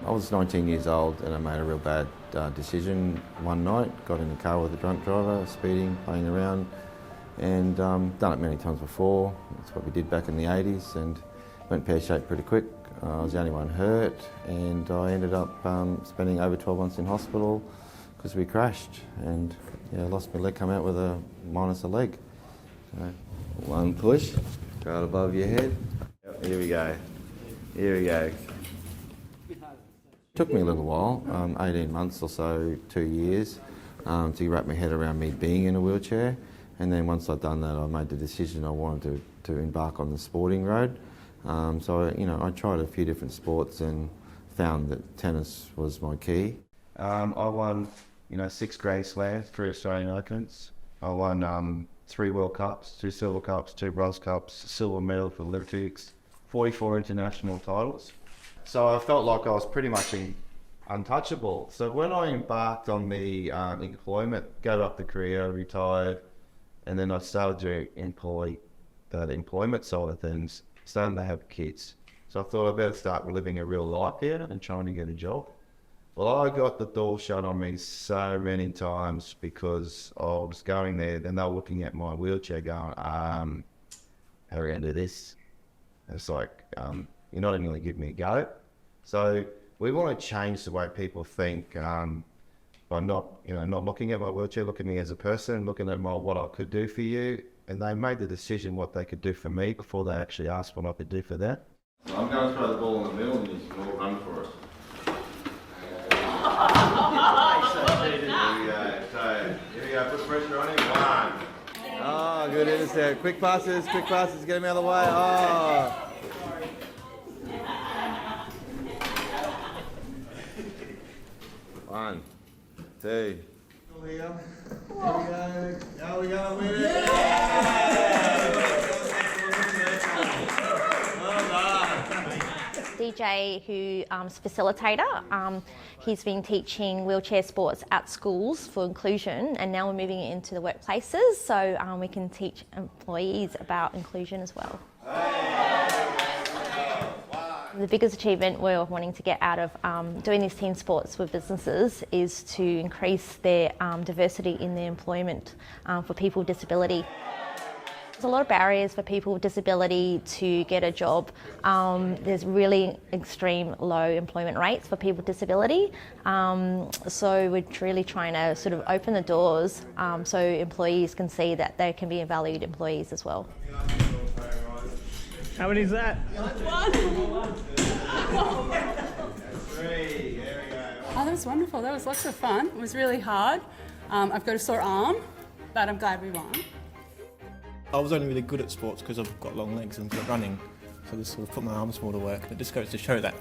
I was 19 years old and I made a real bad decision one night. Got in the car with a drunk driver, speeding, playing around, and done it many times before. That's what we did back in the 80s, and went pear-shaped pretty quick. I was the only one hurt, and I ended up spending over 12 months in hospital because we crashed, and lost my leg, come out with a minus a leg. So, one push, go above your head. Here we go. Here we go. Took me a little while, 18 months or so, 2 years, to wrap my head around me being in a wheelchair. And then once I'd done that, I made the decision I wanted to embark on the sporting road. So I tried a few different sports and found that tennis was my key. I won, 6 Grand Slams, 3 Australian Opens. I won 3 World Cups, 2 Silver Cups, 2 Bronze Cups, a silver medal for the Olympics, 44 international titles. So I felt like I was pretty much untouchable. So when I embarked on the employment, gave up the career, retired, and then I started to employ the employment side of things, starting to have kids. So I thought I better start living a real life here and trying to get a job. Well, I got the door shut on me so many times because I was going there and they were looking at my wheelchair going, how are we going to do this? It's like, you're not even going to give me a go. So we want to change the way people think by not looking at my wheelchair, looking at me as a person, looking at what I could do for you. And they made the decision what they could do for me before they actually asked what I could do for them. So I'm going to throw the ball in the middle and you can all run for it. Here we go, put pressure on him. 1. Oh, good intercept. Quick passes, get him out of the way. Oh. One, 2. Here we go. Now we go. Win it. Well done. DJ, who's facilitator, he's been teaching wheelchair sports at schools for inclusion, and now we're moving it into the workplaces so we can teach employees about inclusion as well. The biggest achievement we're wanting to get out of doing these team sports with businesses is to increase their diversity in their employment for people with disability. There's a lot of barriers for people with disability to get a job. There's really extreme low employment rates for people with disability. So we're really trying to sort of open the doors so employees can see that they can be valued employees as well. How many is that? 1. Oh, that was wonderful. That was lots of fun. It was really hard. I've got a sore arm, but I'm glad we won. I was only really good at sports because I've got long legs and good running, so this sort of put my arms more to work. And it just goes to show that,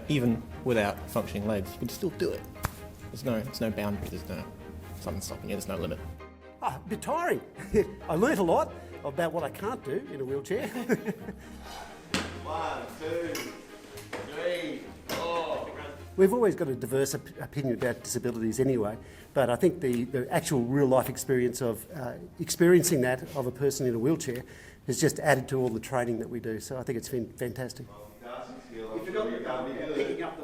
even without functioning legs, you can still do it. There's no boundary, there's no something stopping you, there's no limit. A bit tiring. I learnt a lot about what I can't do in a wheelchair. 1, 2, 3, 4. We've always got a diverse opinion about disabilities anyway, but I think the actual real life experience of experiencing that of a person in a wheelchair has just added to all the training that we do, so I think it's been fantastic.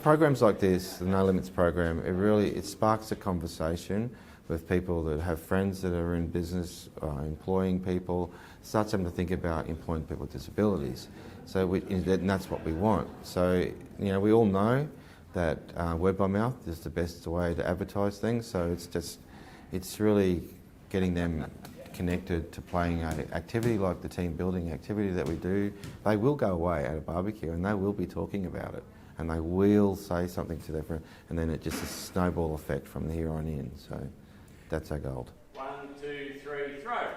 Programs like this, the No Limits program, it sparks a conversation with people that have friends that are in business, employing people, starts them to think about employing people with disabilities. So and that's what we want. So, we all know that word by mouth is the best way to advertise things. So it's really getting them connected to playing an activity like the team building activity that we do. They will go away at a barbecue and they will be talking about it. And they will say something to their friend, and then it just a snowball effect from here on in. So that's our goal. 1, 2, 3, throw.